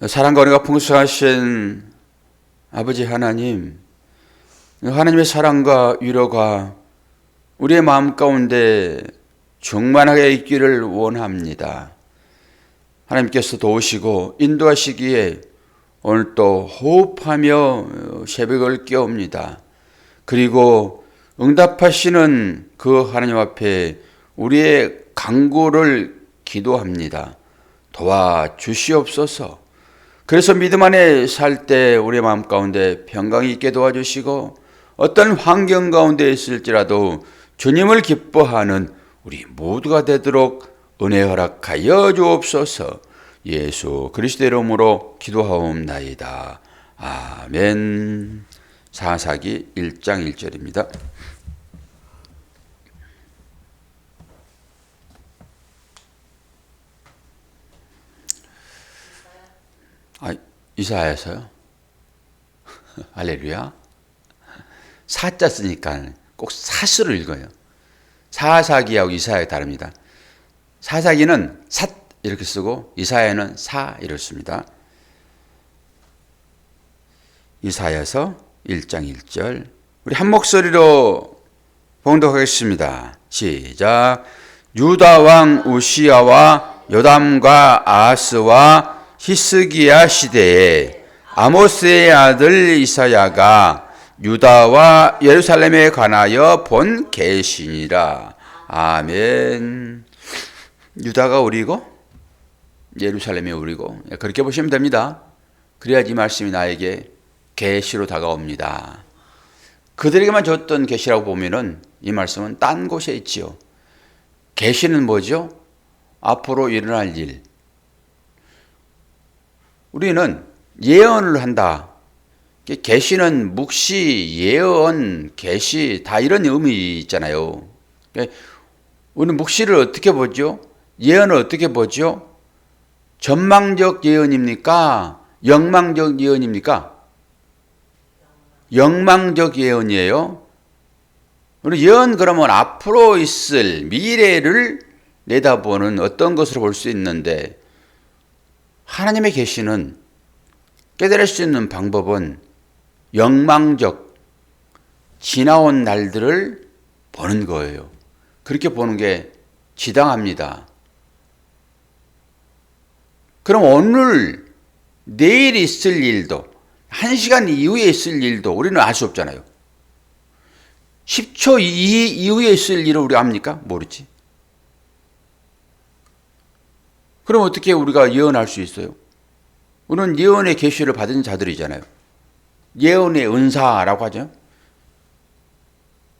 사랑과 은혜가 풍성하신 아버지 하나님, 하나님의 사랑과 위로가 우리의 마음 가운데 충만하게 있기를 원합니다. 하나님께서 도우시고 인도하시기에 오늘 또 호흡하며 새벽을 깨웁니다. 그리고 응답하시는 그 하나님 앞에 우리의 간구를 기도합니다. 도와주시옵소서. 그래서 믿음 안에 살 때 우리의 마음 가운데 평강이 있게 도와주시고 어떤 환경 가운데 있을지라도 주님을 기뻐하는 우리 모두가 되도록 은혜 허락하여 주옵소서. 예수 그리스도의 이름으로 기도하옵나이다. 아멘. 사사기 1장 1절입니다. 이사야서요? 할렐루야. 사자 쓰니까 꼭 사스로 읽어요. 사사기하고 이사야가 다릅니다. 사사기는 삿 이렇게 쓰고 이사야는 사 이렇게 씁니다. 이사야서 1장 1절 우리 한 목소리로 봉독하겠습니다. 시작. 유다 왕 우시야와 요담과 아하스와 히스기야 시대에 아모스의 아들 이사야가 유다와 예루살렘에 관하여 본 계시니라. 아멘. 유다가 우리고 예루살렘이 우리고 그렇게 보시면 됩니다. 그래야지 이 말씀이 나에게 계시로 다가옵니다. 그들에게만 줬던 계시라고 보면은 이 말씀은 딴 곳에 있지요. 계시는 뭐죠? 앞으로 일어날 일. 우리는 예언을 한다. 계시는 묵시, 예언, 계시 다 이런 의미 있잖아요. 우리는 묵시를 어떻게 보죠? 예언을 어떻게 보죠? 전망적 예언입니까? 영망적 예언입니까? 영망적 예언이에요. 우리 예언 그러면 앞으로 있을 미래를 내다보는 어떤 것으로 볼 수 있는데 하나님의 계시는 깨달을 수 있는 방법은 영망적 지나온 날들을 보는 거예요. 그렇게 보는 게 지당합니다. 그럼 오늘 내일 있을 일도 1시간 이후에 있을 일도 우리는 알 수 없잖아요. 10초 이후에 있을 일을 우리가 압니까? 모르지. 그럼 어떻게 우리가 예언할 수 있어요? 우리는 예언의 계시를 받은 자들이잖아요. 예언의 은사라고 하죠.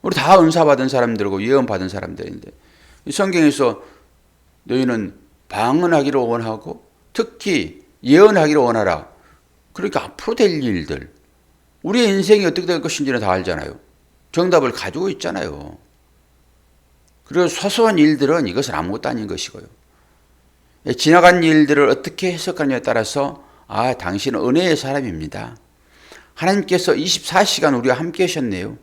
우리 다 은사 받은 사람들이고 예언 받은 사람들인데 성경에서 너희는 방언하기를 원하고 특히 예언하기를 원하라. 그러니까 앞으로 될 일들, 우리의 인생이 어떻게 될 것인지는 다 알잖아요. 정답을 가지고 있잖아요. 그리고 소소한 일들은 이것은 아무것도 아닌 것이고요. 지나간 일들을 어떻게 해석하느냐에 따라서 당신은 은혜의 사람입니다. 하나님께서 24시간 우리와 함께 하셨네요.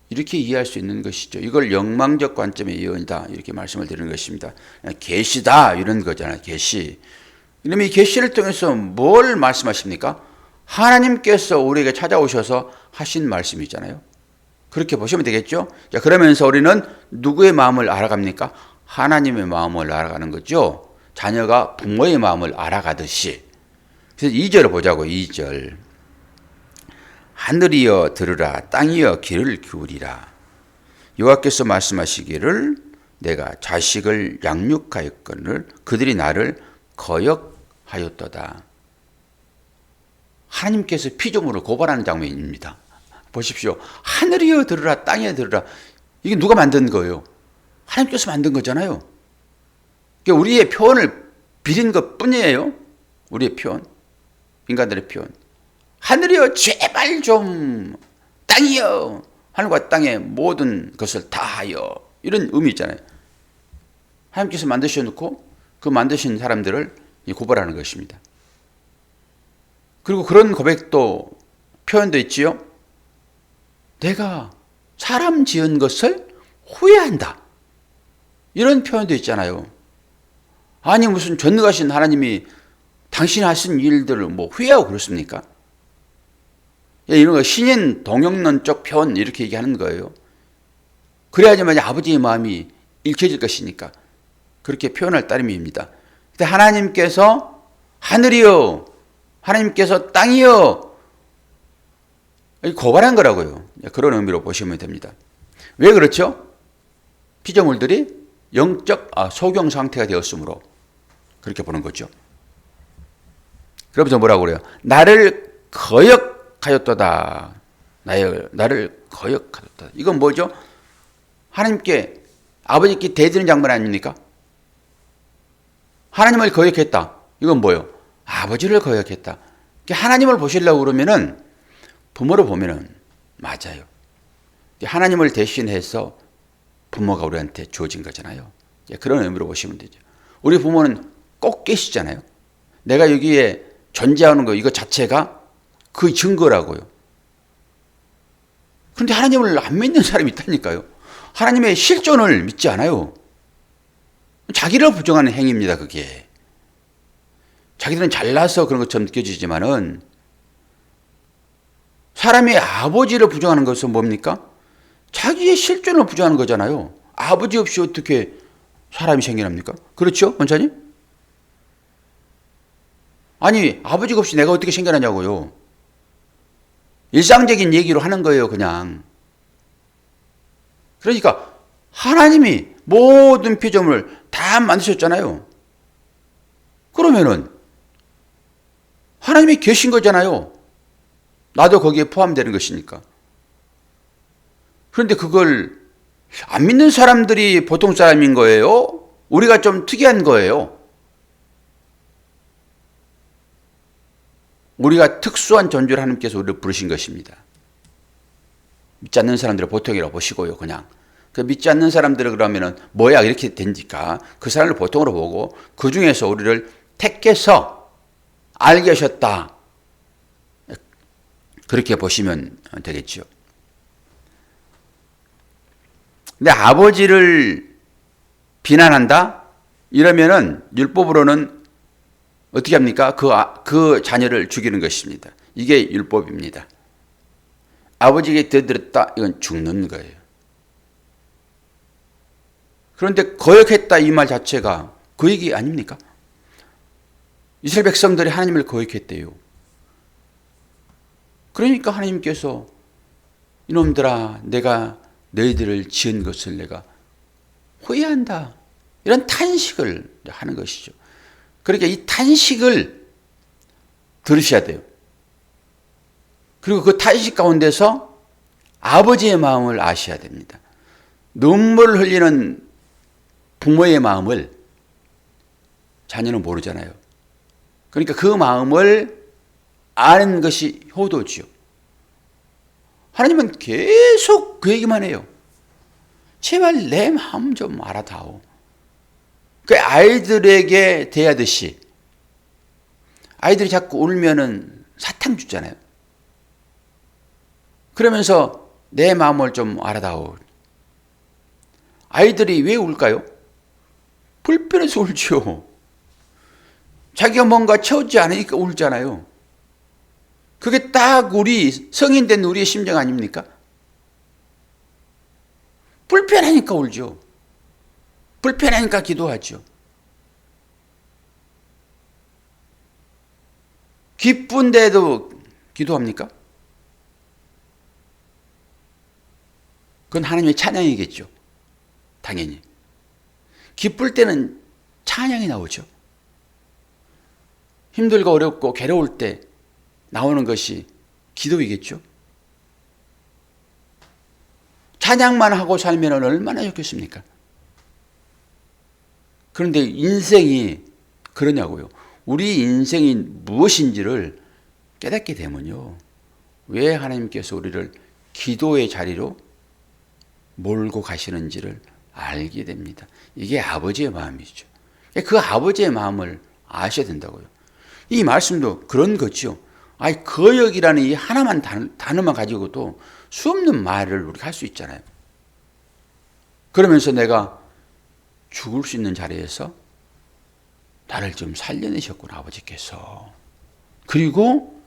이렇게 이해할 수 있는 것이죠. 이걸 영망적 관점의 예언이다 이렇게 말씀을 드리는 것입니다. 계시다 이런 거잖아요. 계시. 그러면 이 계시를 통해서 뭘 말씀하십니까? 하나님께서 우리에게 찾아오셔서 하신 말씀이잖아요. 그렇게 보시면 되겠죠. 자, 그러면서 우리는 누구의 마음을 알아갑니까? 하나님의 마음을 알아가는 거죠. 자녀가 부모의 마음을 알아가듯이. 그래서 2절을 보자고. 2절. 하늘이여 들으라, 땅이여 귀를 기울이라. 여호와께서 말씀하시기를 내가 자식을 양육하였거늘 그들이 나를 거역하였도다. 하나님께서 피조물을 고발하는 장면입니다. 보십시오. 하늘이여 들으라, 땅이여 들으라. 이게 누가 만든 거예요? 하나님께서 만든 거잖아요. 그러니까 우리의 표현을 비린 것 뿐이에요. 우리의 표현. 인간들의 표현. 하늘이여 제발 좀, 땅이여 하늘과 땅의 모든 것을 다하여, 이런 의미 있잖아요. 하나님께서 만드셔놓고 그 만드신 사람들을 고발하는 것입니다. 그리고 그런 고백도 표현도 있지요. 내가 사람 지은 것을 후회한다. 이런 표현도 있잖아요. 아니 무슨 전능하신 하나님이 당신이 하신 일들을 뭐 후회하고 그렇습니까? 이런 거 신인 동영론적 표현 이렇게 얘기하는 거예요. 그래야지만 아버지의 마음이 읽혀질 것이니까 그렇게 표현할 따름입니다. 근데 하나님께서 하늘이요, 하나님께서 땅이요, 고발한 거라고요. 그런 의미로 보시면 됩니다. 왜 그렇죠? 피조물들이 영적 소경 상태가 되었으므로 그렇게 보는 거죠. 그러면서 뭐라고 그래요? 나를 거역하였도다. 나를 거역하였다. 이건 뭐죠? 하나님께, 아버지께 대드는 장면 아닙니까? 하나님을 거역했다. 이건 뭐예요? 아버지를 거역했다. 하나님을 보시려고 그러면은, 부모를 보면은 맞아요. 하나님을 대신해서 부모가 우리한테 주어진 거잖아요. 그런 의미로 보시면 되죠. 우리 부모는 꼭 계시잖아요. 내가 여기에 존재하는 거 이거 자체가 그 증거라고요. 그런데 하나님을 안 믿는 사람이 있다니까요. 하나님의 실존을 믿지 않아요. 자기를 부정하는 행위입니다. 그게. 자기들은 잘나서 그런 것처럼 느껴지지만은 사람의 아버지를 부정하는 것은 뭡니까? 자기의 실존을 부정하는 거잖아요. 아버지 없이 어떻게 사람이 생겨납니까? 그렇죠, 원사님? 아니, 아버지가 없이 내가 어떻게 생겨나냐고요. 일상적인 얘기로 하는 거예요, 그냥. 그러니까 하나님이 모든 피조물을 다 만드셨잖아요. 그러면은 하나님이 계신 거잖아요. 나도 거기에 포함되는 것이니까. 그런데 그걸 안 믿는 사람들이 보통 사람인 거예요? 우리가 좀 특이한 거예요? 우리가 특수한 존재를 하나님께서 우리를 부르신 것입니다. 믿지 않는 사람들을 보통이라고 보시고요, 그냥. 그 믿지 않는 사람들을 그러면은 뭐야 이렇게 되니까 그 사람을 보통으로 보고 그 중에서 우리를 택해서 알게 하셨다. 그렇게 보시면 되겠죠. 근데 아버지를 비난한다? 이러면은 율법으로는 어떻게 합니까? 그 자녀를 죽이는 것입니다. 이게 율법입니다. 아버지에게 대들었다? 이건 죽는 거예요. 그런데 거역했다 이 말 자체가 그 얘기 아닙니까? 이스라엘 백성들이 하나님을 거역했대요. 그러니까 하나님께서 이놈들아 내가 너희들을 지은 것을 내가 후회한다. 이런 탄식을 하는 것이죠. 그러니까 이 탄식을 들으셔야 돼요. 그리고 그 탄식 가운데서 아버지의 마음을 아셔야 됩니다. 눈물을 흘리는 부모의 마음을 자녀는 모르잖아요. 그러니까 그 마음을 아는 것이 효도지요. 하나님은 계속 그 얘기만 해요. 제발 내 마음 좀 알아다오. 그 아이들에게 대하듯이 아이들이 자꾸 울면은 사탕 주잖아요. 그러면서 내 마음을 좀 알아다오. 아이들이 왜 울까요? 불편해서 울죠. 자기가 뭔가 채우지 않으니까 울잖아요. 그게 딱 우리 성인 된 우리의 심정 아닙니까? 불편하니까 울죠. 불편하니까 기도하죠. 기쁜데도 기도합니까? 그건 하나님의 찬양이겠죠. 당연히. 기쁠 때는 찬양이 나오죠. 힘들고 어렵고 괴로울 때 나오는 것이 기도이겠죠. 찬양만 하고 살면 얼마나 좋겠습니까? 그런데 인생이 그러냐고요. 우리 인생이 무엇인지를 깨닫게 되면요. 왜 하나님께서 우리를 기도의 자리로 몰고 가시는지를 알게 됩니다. 이게 아버지의 마음이죠. 그 아버지의 마음을 아셔야 된다고요. 이 말씀도 그런 거죠. 아니, 거역이라는 이 하나만 단어만 가지고도 수없는 말을 우리가 할 수 있잖아요. 그러면서 내가 죽을 수 있는 자리에서 나를 좀 살려내셨구나, 아버지께서. 그리고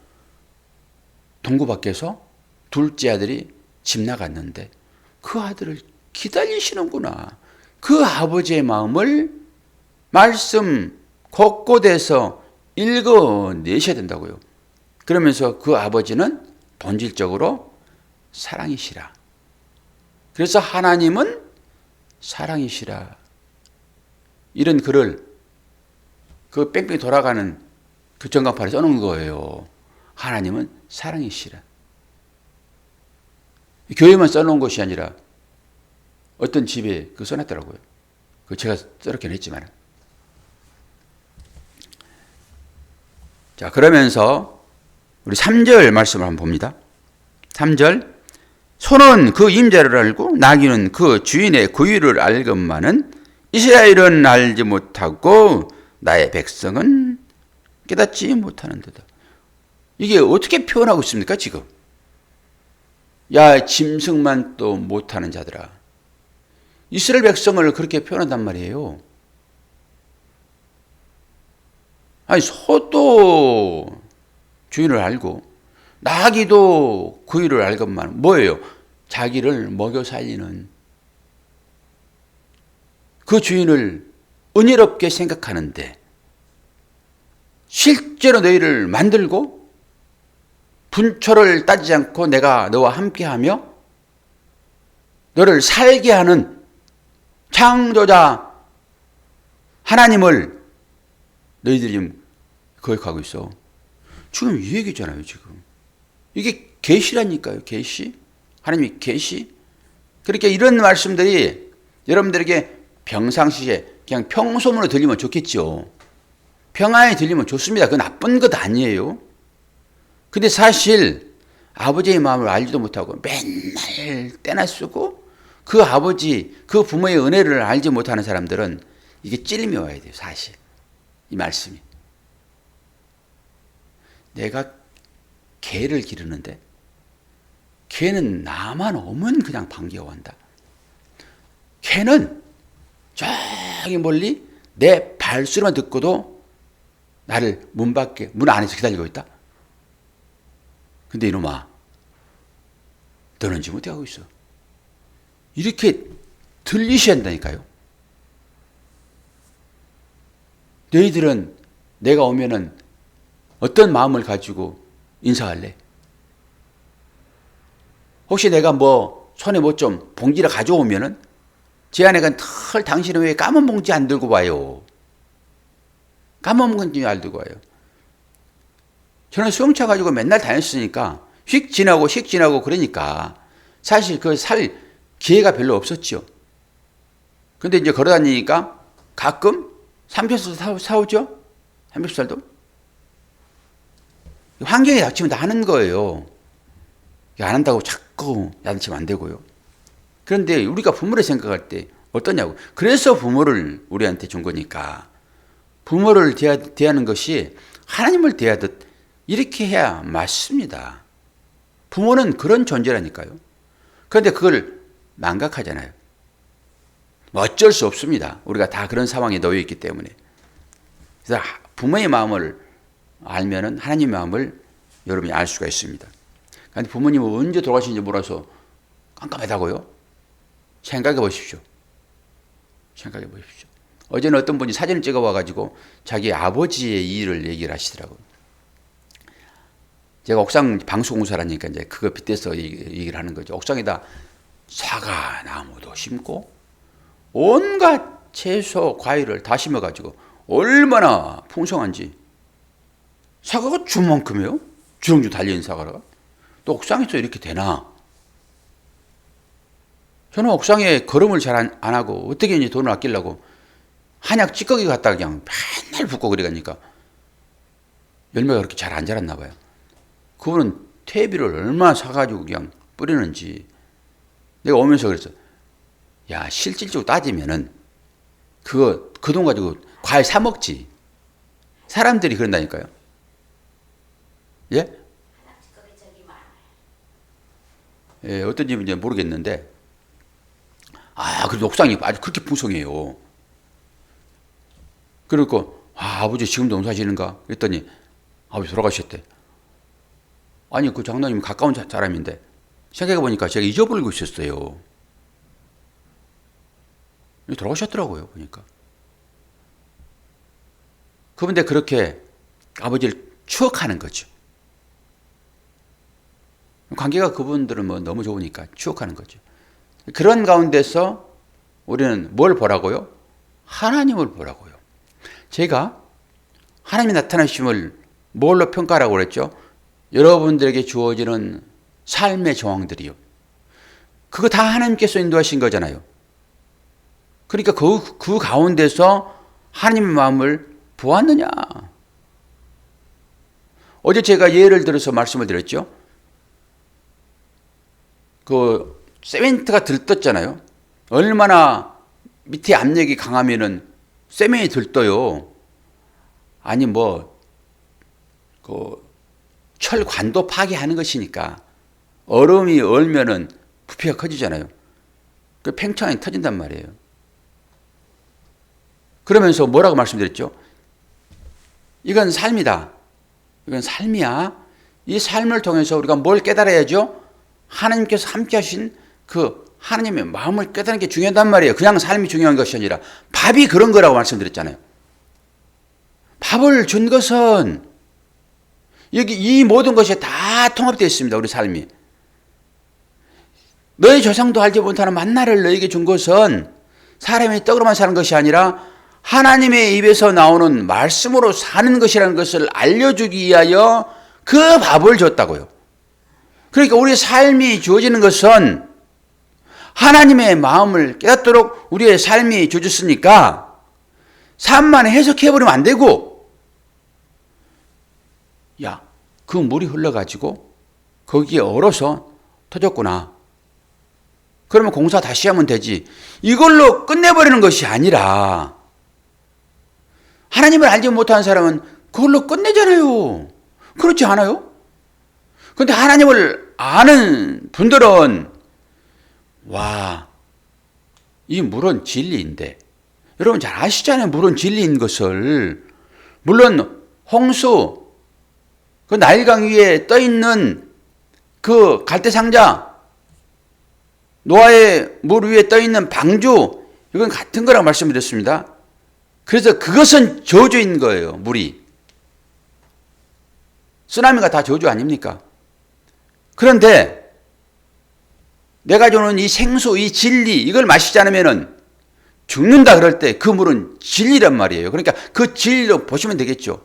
동구 밖에서 둘째 아들이 집 나갔는데 그 아들을 기다리시는구나. 그 아버지의 마음을 말씀 곳곳에서 읽어내셔야 된다고요. 그러면서 그 아버지는 본질적으로 사랑이시라. 그래서 하나님은 사랑이시라. 이런 글을 그 뺑뺑이 돌아가는 그 전광판에 써놓은 거예요. 하나님은 사랑이시라. 교회만 써놓은 것이 아니라 어떤 집에 그 써놨더라고요. 그 제가 써놓긴 했지만. 자, 그러면서 우리 3절 말씀을 한번 봅니다. 3절. 소는 그 임자를 알고 나귀는 그 주인의 구유를 알건만은 이스라엘은 알지 못하고 나의 백성은 깨닫지 못하는도다. 이게 어떻게 표현하고 있습니까, 지금? 야, 짐승만 또 못하는 자들아. 이스라엘 백성을 그렇게 표현한단 말이에요. 아니, 소도 주인을 알고 나귀도 구유를 알건만 뭐예요? 자기를 먹여 살리는 그 주인을 은혜롭게 생각하는데 실제로 너희를 만들고 분초를 따지지 않고 내가 너와 함께하며 너를 살게 하는 창조자 하나님을 너희들이 지금 거역하고 있어. 지금 이 얘기잖아요, 지금. 이게 계시라니까요, 계시. 하나님이 계시. 그러니까 이런 말씀들이 여러분들에게 평상시에 그냥 평소문으로 들리면 좋겠죠. 평안히 들리면 좋습니다. 그건 나쁜 것 아니에요. 근데 사실 아버지의 마음을 알지도 못하고 맨날 떼나 쓰고 그 아버지, 그 부모의 은혜를 알지 못하는 사람들은 이게 찔림이 와야 돼요, 사실. 이 말씀이. 내가 개를 기르는데 개는 나만 오면 그냥 반겨온다. 개는 저기 멀리 내 발소리만 듣고도 나를 문 안에서 기다리고 있다. 근데 이놈아, 너는 지금 어디 하고 있어? 이렇게 들리셔야 한다니까요. 너희들은 내가 오면은 어떤 마음을 가지고 인사할래? 혹시 내가 손에 좀 봉지를 가져오면은 제 아내가 털 당신은 왜 까만 봉지 안 들고 와요? 까만 봉지 안 들고 와요. 저는 수영차 가지고 맨날 다녔으니까 휙 지나고 그러니까 사실 그 살 기회가 별로 없었죠. 근데 이제 걸어 다니니까 가끔 삼겹살 사오죠? 삼겹살도? 환경에 닥치면 다 하는 거예요. 안 한다고 자꾸 야단치면 안 되고요. 그런데 우리가 부모를 생각할 때 어떠냐고. 그래서 부모를 우리한테 준 거니까 부모를 대하는 것이 하나님을 대하듯 이렇게 해야 맞습니다. 부모는 그런 존재라니까요. 그런데 그걸 망각하잖아요. 어쩔 수 없습니다. 우리가 다 그런 상황에 놓여 있기 때문에. 그래서 부모의 마음을 알면은 하나님의 마음을 여러분이 알 수가 있습니다. 그런데 부모님은 언제 돌아가신지 몰라서 깜깜하다고요? 생각해 보십시오. 생각해 보십시오. 어제는 어떤 분이 사진을 찍어 와가지고 자기 아버지의 일을 얘기를 하시더라고요. 제가 옥상 방수공사라니까 이제 그거 빗대서 얘기를 하는 거죠. 옥상에다 사과 나무도 심고 온갖 채소 과일을 다 심어가지고 얼마나 풍성한지. 사과가 주만큼이에요. 주렁주렁 달려있는 사과가. 또 옥상에서 이렇게 되나? 저는 옥상에 걸음을 잘 안 하고 어떻게 이제 돈을 아끼려고 한약 찌꺼기 갖다가 그냥 맨날 붓고 그러니까 열매가 그렇게 잘 안 자랐나 봐요. 그분은 퇴비를 얼마나 사가지고 그냥 뿌리는지. 내가 오면서 그랬어. 야, 실질적으로 따지면은 그 돈 가지고 과일 사 먹지. 사람들이 그런다니까요. 예? 예, 어떤 집인지 모르겠는데, 그래도 옥상이 아주 그렇게 풍성해요. 그리고 아버지 지금도 농사지는가? 그랬더니 아버지 돌아가셨대. 아니 그 장로님 가까운 사람인데 생각해보니까 제가 잊어버리고 있었어요. 돌아가셨더라고요. 보니까. 그런데 그렇게 아버지를 추억하는 거죠. 관계가 그분들은 뭐 너무 좋으니까 추억하는 거죠. 그런 가운데서 우리는 뭘 보라고요? 하나님을 보라고요. 제가 하나님이 나타나심을 뭘로 평가하라고 그랬죠? 여러분들에게 주어지는 삶의 정황들이요. 그거 다 하나님께서 인도하신 거잖아요. 그러니까 그 가운데서 하나님의 마음을 보았느냐. 어제 제가 예를 들어서 말씀을 드렸죠. 그 세멘트가 들떴잖아요. 얼마나 밑에 압력이 강하면은 세멘이 들떠요. 아니 그 철관도 파괴하는 것이니까 얼음이 얼면은 부피가 커지잖아요. 그 팽창이 터진단 말이에요. 그러면서 뭐라고 말씀드렸죠? 이건 삶이다. 이건 삶이야. 이 삶을 통해서 우리가 뭘 깨달아야죠? 하나님께서 함께 하신 그 하나님의 마음을 깨닫는 게 중요하단 말이에요. 그냥 삶이 중요한 것이 아니라 밥이 그런 거라고 말씀드렸잖아요. 밥을 준 것은 여기 이 모든 것이 다 통합되어 있습니다. 우리 삶이. 너희 조상도 알지 못하는 만나를 너에게 준 것은 사람이 떡으로만 사는 것이 아니라 하나님의 입에서 나오는 말씀으로 사는 것이라는 것을 알려주기 위하여 그 밥을 줬다고요. 그러니까 우리 삶이 주어지는 것은 하나님의 마음을 깨닫도록 우리의 삶이 주어졌으니까 삶만 해석해버리면 안 되고, 야, 그 물이 흘러가지고 거기에 얼어서 터졌구나. 그러면 공사 다시 하면 되지. 이걸로 끝내버리는 것이 아니라 하나님을 알지 못하는 사람은 그걸로 끝내잖아요. 그렇지 않아요? 그런데 하나님을 아는 분들은 와, 이 물은 진리인데, 여러분 잘 아시잖아요. 물은 진리인 것을. 물론 홍수, 그 나일강 위에 떠있는 그 갈대상자, 노아의 물 위에 떠있는 방주, 이건 같은 거라고 말씀드렸습니다. 그래서 그것은 저주인 거예요. 물이. 쓰나미가 다 저주 아닙니까? 그런데 내가 주는 이 생수, 이 진리, 이걸 마시지 않으면 죽는다 그럴 때 그 물은 진리란 말이에요. 그러니까 그 진리로 보시면 되겠죠.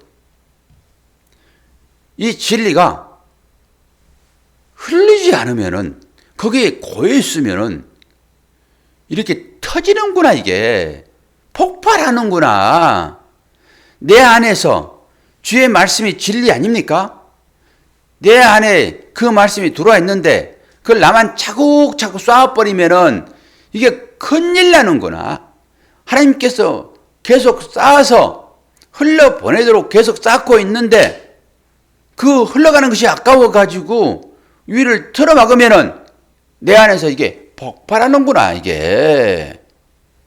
이 진리가 흘리지 않으면은, 거기에 고여있으면은 이렇게 터지는구나, 이게. 폭발하는구나. 내 안에서 주의 말씀이 진리 아닙니까? 내 안에 그 말씀이 들어와 있는데 그걸 나만 차곡차곡 쏴버리면은 이게 큰일 나는구나. 하나님께서 계속 쌓아서 흘러보내도록 계속 쌓고 있는데 그 흘러가는 것이 아까워가지고 위를 틀어막으면은 내 안에서 이게 폭발하는구나, 이게.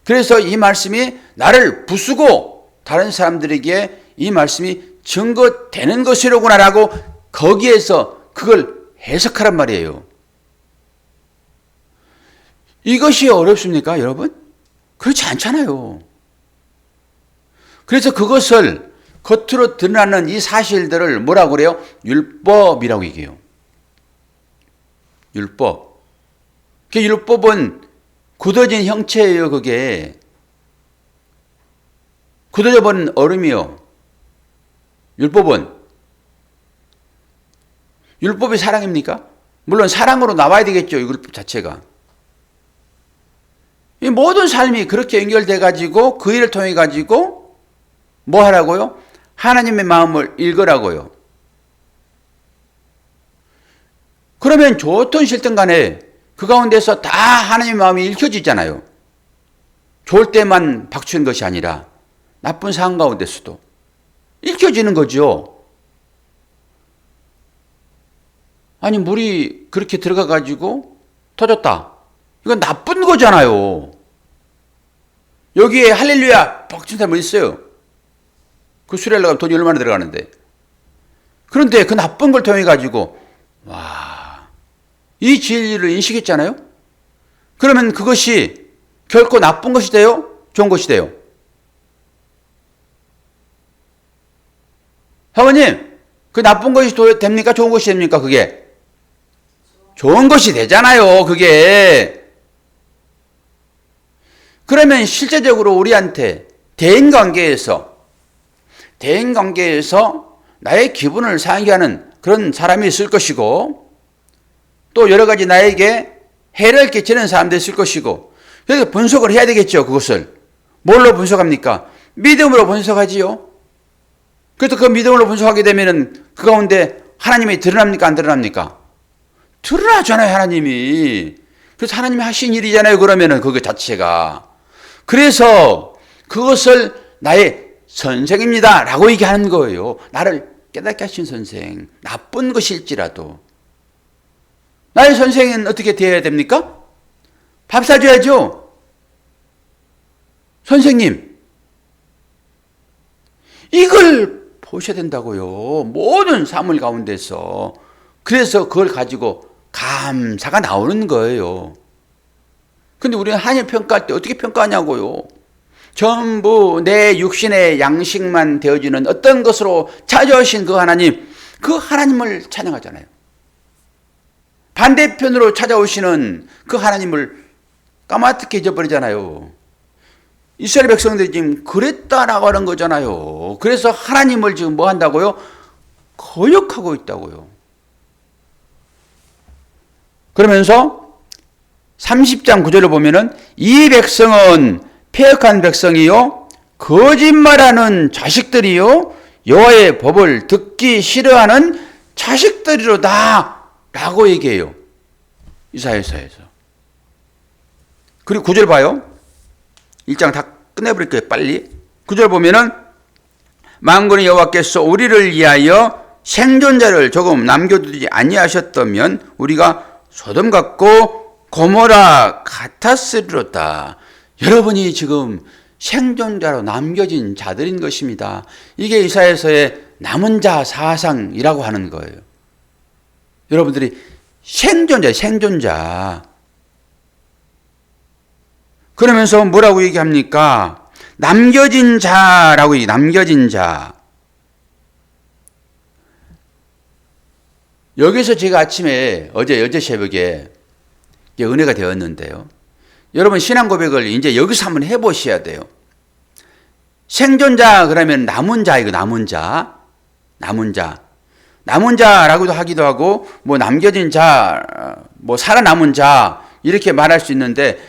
그래서 이 말씀이 나를 부수고 다른 사람들에게 이 말씀이 증거되는 것이로구나라고 거기에서 그걸 해석하란 말이에요. 이것이 어렵습니까, 여러분? 그렇지 않잖아요. 그래서 그것을 겉으로 드러나는 이 사실들을 뭐라고 그래요? 율법이라고 얘기해요. 율법. 그 율법은 굳어진 형체예요, 그게. 굳어져 버린 얼음이요. 율법은. 율법이 사랑입니까? 물론 사랑으로 나와야 되겠죠, 이 율법 자체가. 이 모든 삶이 그렇게 연결돼 가지고 그 일을 통해 가지고 뭐 하라고요? 하나님의 마음을 읽으라고요. 그러면 좋든 싫든 간에 그 가운데서 다 하나님의 마음이 읽혀지잖아요. 좋을 때만 박추는 것이 아니라 나쁜 상황 가운데서도 읽혀지는 거죠. 아니 물이 그렇게 들어가 가지고 터졌다. 이건 나쁜 거잖아요. 여기에 할렐루야 박춘 사람 있어요? 그 수리하려고 하면 돈이 얼마나 들어가는데. 그런데 그 나쁜 걸 통해 가지고 와, 이 진리를 인식했잖아요. 그러면 그것이 결코 나쁜 것이 돼요? 좋은 것이 돼요? 사모님, 그 나쁜 것이 됩니까? 좋은 것이 됩니까? 그게 좋은 것이 되잖아요. 그게. 그러면 실제적으로 우리한테 대인관계에서 나의 기분을 상하게 하는 그런 사람이 있을 것이고, 또 여러 가지 나에게 해를 끼치는 사람도 있을 것이고, 그래서 분석을 해야 되겠죠. 그것을 뭘로 분석합니까? 믿음으로 분석하지요. 그래서 그 믿음으로 분석하게 되면은 그 가운데 하나님이 드러납니까? 안 드러납니까? 드러나잖아요. 하나님이. 그래서 하나님이 하신 일이잖아요. 그러면은 그거 자체가. 그래서 그것을 나의 선생입니다 라고 얘기하는 거예요. 나를 깨닫게 하신 선생. 나쁜 것일지라도. 나의 선생은 어떻게 되어야 됩니까? 밥 사줘야죠. 선생님. 이걸 보셔야 된다고요. 모든 삶을 가운데서. 그래서 그걸 가지고 감사가 나오는 거예요. 근데 우리는 하나님 평가할 때 어떻게 평가하냐고요. 전부 내 육신의 양식만 되어지는 어떤 것으로 찾아오신 그 하나님을 찬양하잖아요. 반대편으로 찾아오시는 그 하나님을 까맣게 잊어버리잖아요. 이스라엘 백성들이 지금 그랬다라고 하는 거잖아요. 그래서 하나님을 지금 뭐 한다고요? 거역하고 있다고요. 그러면서 30장 9절을 보면은 이 백성은 패역한 백성이요 거짓말하는 자식들이요 여호와의 법을 듣기 싫어하는 자식들이로다 라고 얘기해요. 이사야서에서. 그리고 9절 봐요. 1장 다 끝내버릴 거예요. 빨리. 9절 보면은 만군의 여호와께서 우리를 위하여 생존자를 조금 남겨두지 아니하셨다면 우리가 소돔 같고 고모라 같았으리로다. 여러분이 지금 생존자로 남겨진 자들인 것입니다. 이게 이사야서의 남은 자 사상이라고 하는 거예요. 여러분들이 생존자. 그러면서 뭐라고 얘기합니까? 남겨진 자라고 남겨진 자. 여기서 제가 아침에 어제 새벽에 은혜가 되었는데요. 여러분 신앙 고백을 이제 여기서 한번 해보셔야 돼요. 생존자 그러면 남은 자 이거 남은 자라고도 하기도 하고 뭐 남겨진 자, 뭐 살아남은 자 이렇게 말할 수 있는데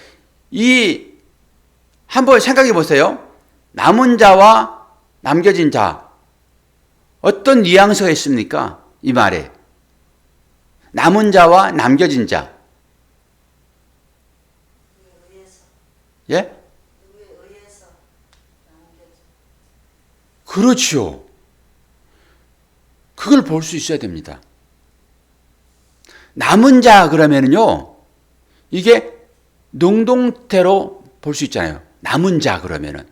한번 생각해 보세요. 남은 자와 남겨진 자 어떤 뉘앙스가 있습니까? 이 말에 남은 자와 남겨진 자. 예? 그렇죠. 그걸 볼 수 있어야 됩니다. 남은 자 그러면은요, 이게 능동태로 볼 수 있잖아요. 남은 자 그러면은.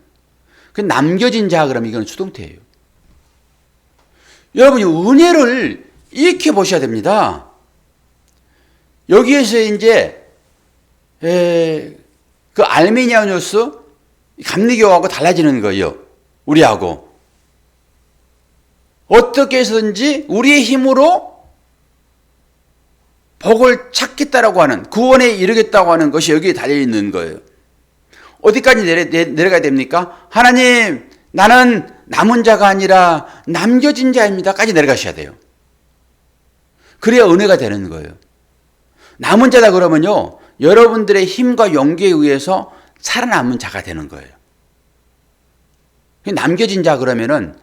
그 남겨진 자 그러면 이건 수동태예요. 여러분이 은혜를 이렇게 보셔야 됩니다. 여기에서 이제 그 알미니아누스 감리교하고 달라지는 거예요. 우리하고. 어떻게 해서든지 우리의 힘으로 복을 찾겠다라고 하는 구원에 이르겠다고 하는 것이 여기에 달려있는 거예요. 어디까지 내려가야 됩니까? 하나님 나는 남은 자가 아니라 남겨진 자입니다 까지 내려가셔야 돼요. 그래야 은혜가 되는 거예요. 남은 자다 그러면요 여러분들의 힘과 용기에 의해서 살아남은 자가 되는 거예요. 남겨진 자 그러면은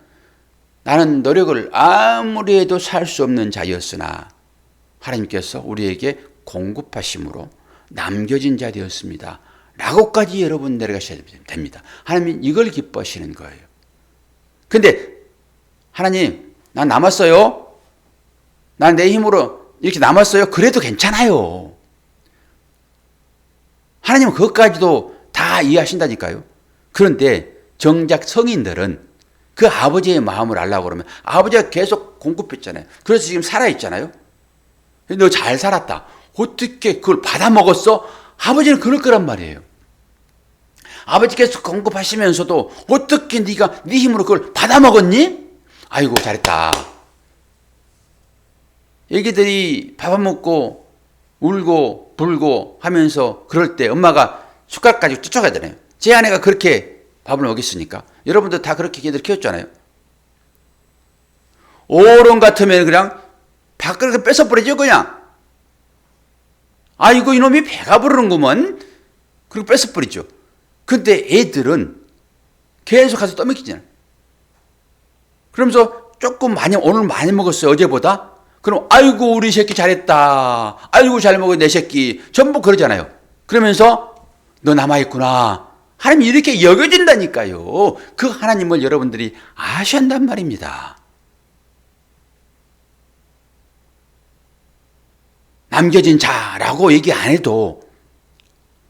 나는 노력을 아무리 해도 살 수 없는 자였으나 하나님께서 우리에게 공급하심으로 남겨진 자 되었습니다. 라고까지 여러분 내려가셔야 됩니다. 하나님 이걸 기뻐하시는 거예요. 근데 하나님 난 남았어요. 난 내 힘으로 이렇게 남았어요. 그래도 괜찮아요. 하나님은 그것까지도 다 이해하신다니까요. 그런데 정작 성인들은 그 아버지의 마음을 알라고 그러면 아버지가 계속 공급했잖아요. 그래서 지금 살아있잖아요. 너 잘 살았다. 어떻게 그걸 받아 먹었어? 아버지는 그럴 거란 말이에요. 아버지께서 공급하시면서도 어떻게 네가 네 힘으로 그걸 받아 먹었니? 아이고 잘했다. 애기들이 밥 안 먹고 울고 불고 하면서 그럴 때 엄마가 숟가락 가지고 쫓아가잖아요. 제 아내가 그렇게 밥을 먹였으니까. 여러분도 다 그렇게 걔들 키웠잖아요. 어른 같으면 그냥 밥그릇을 뺏어버리죠 그냥. 아이고 이놈이 배가 부르는구먼. 그리고 뺏어버리죠. 근데 애들은 계속 가서 떠먹이잖아요. 그러면서 조금 많이 오늘 많이 먹었어요 어제보다. 그럼 아이고 우리 새끼 잘했다. 아이고 잘 먹어 내 새끼. 전부 그러잖아요. 그러면서 너 남아있구나. 하나님이 이렇게 여겨진다니까요. 그 하나님을 여러분들이 아셔야 한단 말입니다. 남겨진 자라고 얘기 안 해도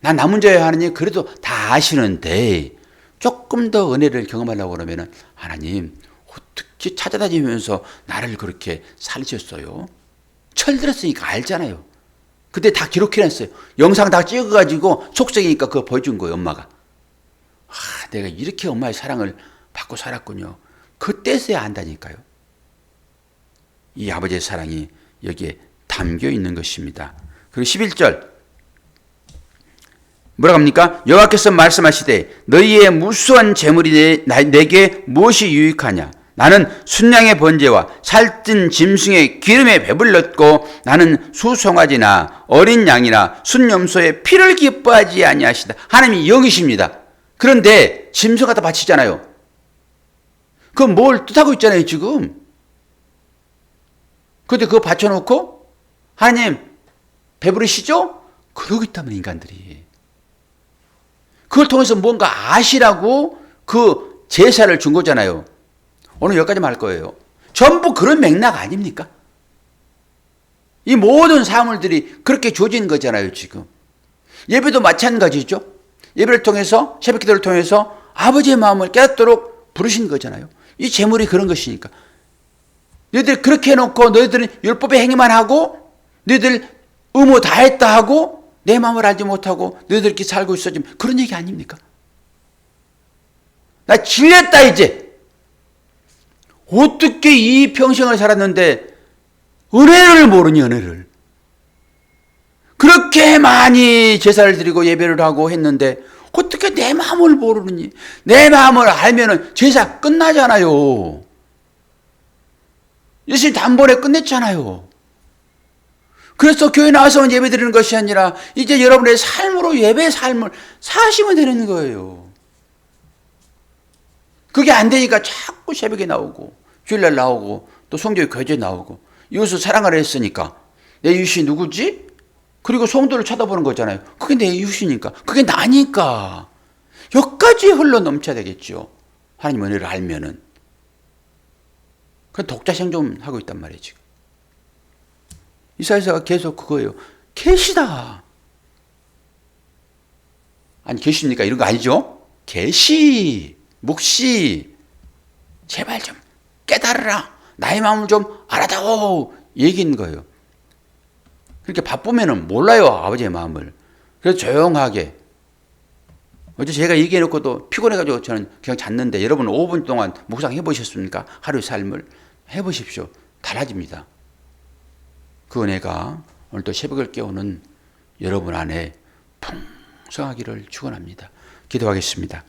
난 남은 자예요 하나님 그래도 다 아시는데 조금 더 은혜를 경험하려고 그러면 하나님 어떻게 찾아다니면서 나를 그렇게 살리셨어요? 철들었으니까 알잖아요. 그때 다 기록해놨어요. 영상 다 찍어가지고 속삭이니까 그거 보여준 거예요 엄마가. 내가 이렇게 엄마의 사랑을 받고 살았군요. 그때서야 안다니까요. 이 아버지의 사랑이 여기에 담겨 있는 것입니다. 그리고 11절 뭐라고 합니까? 여호와께서 말씀하시되 너희의 무수한 재물이 내게 무엇이 유익하냐? 나는 순양의 번제와 살찐 짐승의 기름에 배불렀고 나는 수송아지나 어린 양이나 순염소의 피를 기뻐하지 아니하시다. 하나님이 영이십니다. 그런데 짐승 갖다 바치잖아요. 그건 뭘 뜻하고 있잖아요 지금. 그런데 그거 바쳐놓고 하나님 배부르시죠? 그러고 있다면 인간들이. 그걸 통해서 뭔가 아시라고 그 제사를 준 거잖아요. 오늘 여기까지만 할 거예요. 전부 그런 맥락 아닙니까? 이 모든 사물들이 그렇게 주어진 거잖아요 지금. 예배도 마찬가지죠. 예배를 통해서 새벽 기도를 통해서 아버지의 마음을 깨닫도록 부르신 거잖아요. 이 재물이 그런 것이니까. 너희들 그렇게 해놓고 너희들은 율법의 행위만 하고 너희들 의무 다 했다 하고 내 마음을 알지 못하고 너희들 이렇게 살고 있어 지금 그런 얘기 아닙니까? 나 질렸다 이제. 어떻게 이 평생을 살았는데 은혜를 모르니 은혜를. 그렇게 많이 제사를 드리고 예배를 하고 했는데 어떻게 내 마음을 모르니. 내 마음을 알면은 제사 끝나잖아요. 예수님 단번에 끝냈잖아요. 그래서 교회 나와서만 예배 드리는 것이 아니라 이제 여러분의 삶으로 예배의 삶을 사시면 되는 거예요. 그게 안 되니까 자꾸 새벽에 나오고 주일날 나오고 또 성교회 교제 나오고 이웃을 사랑하라 했으니까 내 이웃이 누구지? 그리고 성도를 쳐다보는 거잖아요. 그게 내 이웃이니까. 그게 나니까. 여기까지 흘러 넘쳐야 되겠죠. 하나님 은혜를 알면은. 그 독자생존하고 있단 말이에요 지금. 이사야서가 계속 그거예요. 계시다. 아니 계십니까? 이런 거 아니죠? 계시, 묵시. 제발 좀 깨달으라. 나의 마음을 좀 알아다오. 얘기인 거예요. 그렇게 바쁘면은 몰라요 아버지의 마음을. 그래서 조용하게. 어제 제가 얘기해놓고도 피곤해가지고 저는 그냥 잤는데 여러분 5분 동안 묵상해 보셨습니까? 하루의 삶을 해보십시오. 달라집니다. 그 은혜가 오늘 또 새벽을 깨우는 여러분 안에 풍성하기를 축원합니다. 기도하겠습니다.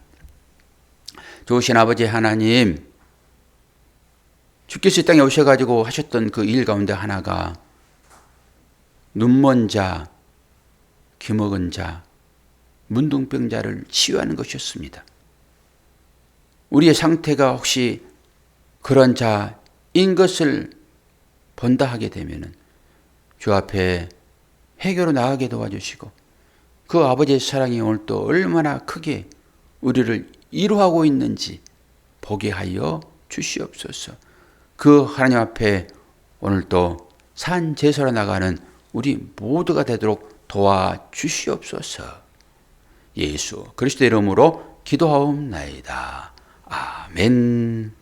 좋으신 아버지 하나님, 주께서 이 땅에 오셔가지고 하셨던 그 일 가운데 하나가 눈먼 자, 귀먹은 자, 문둥병자를 치유하는 것이었습니다. 우리의 상태가 혹시 그런 자인 것을 본다 하게 되면은 주 앞에 회개로 나가게 도와주시고 그 아버지의 사랑이 오늘 또 얼마나 크게 우리를 이루하고 있는지 보게 하여 주시옵소서. 그 하나님 앞에 오늘 또 산 제사로 나가는 우리 모두가 되도록 도와주시옵소서. 예수 그리스도의 이름으로 기도하옵나이다. 아멘.